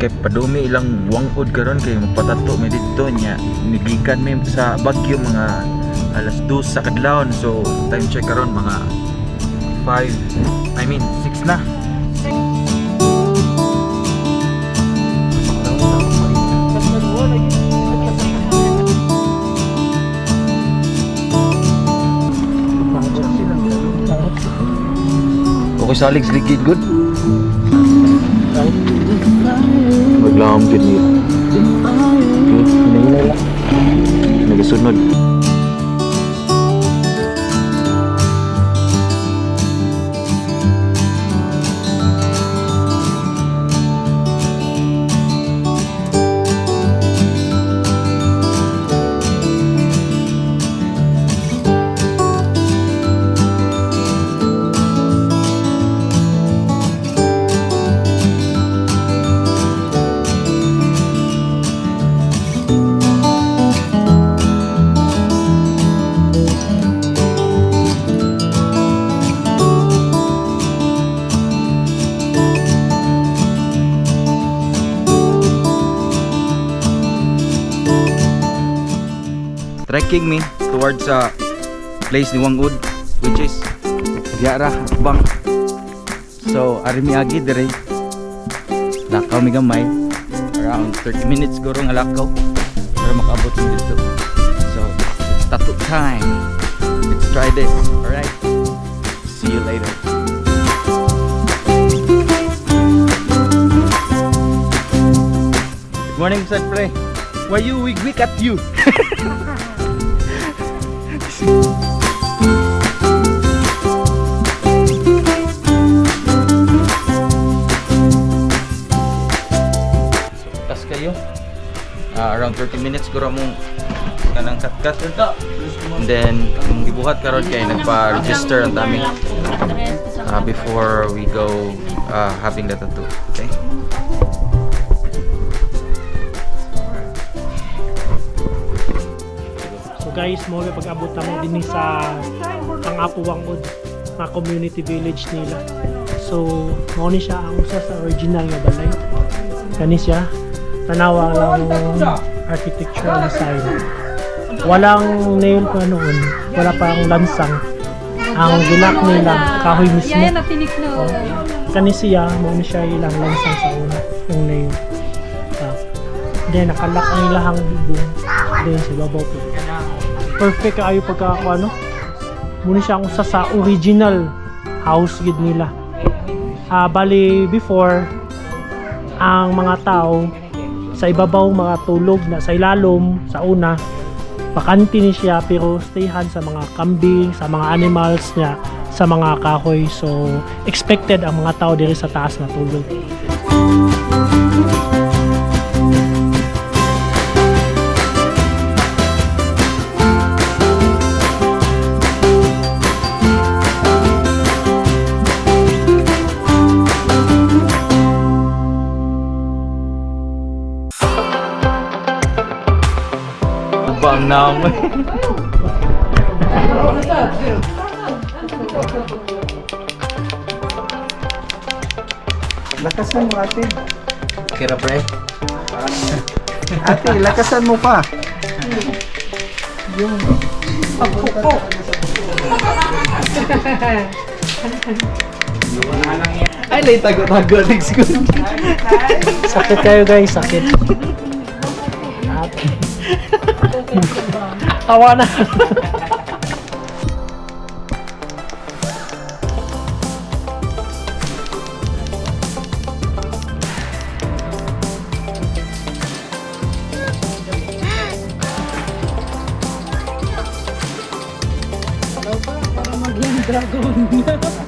kay padumi ilang wangod karon kay magpatato may dito niya nigikan may sa Baguio mga alas 2 sa kadlawon. So time check karon mga 6 na. Okay, salig ligid good. Maglam gid ni. Good, hinay lang. Nagasunod. Trekking me towards sa place ni Wangud, which is Diara Bang. So arimi agi dire lakaw mi gamay, around 30 minutes guro nga lakaw para makaabot mi dito. So it's tattoo time, let's try this. Alright, see you later. Good morning Sad Pre, why you wig at you? Tas kayo around 30 minutes guro mong kanang cut and then kung gibuhat karon kay nagpa-register ang dami before we go having the tattoo. Okay. Guys, mo pag-abot na mo din sa ang Apo Wangud na community village nila. So, mo ni siya ang usa sa original nga balay. Kani siya tanawa lang architectural design. Walang nail pa noon, wala pa ang lansang. Ang gilak nila kahoy mismo. Kani siya mo ni siya ilang lansang sa una yung nail. Then nakalak ang ilahang bubong. Then sa babaw po. Perfect kaayo pagka ano. Muna siya ang usa sa original house gid nila. Bali before ang mga tao sa ibabaw mga tulog na sa ilalom sa una. Bakante ni siya pero stayhan sa mga kambing, sa mga animals niya, sa mga kahoy. So expected ang mga tao diri sa taas na tulog. Bang naman. Lakasan mo ate. Kira pre. Ate, lakasan mo pa. Yung ay, lay tago-tago legs ko. Sakit kayo guys, sakit. Tawa na. Para maging dragon.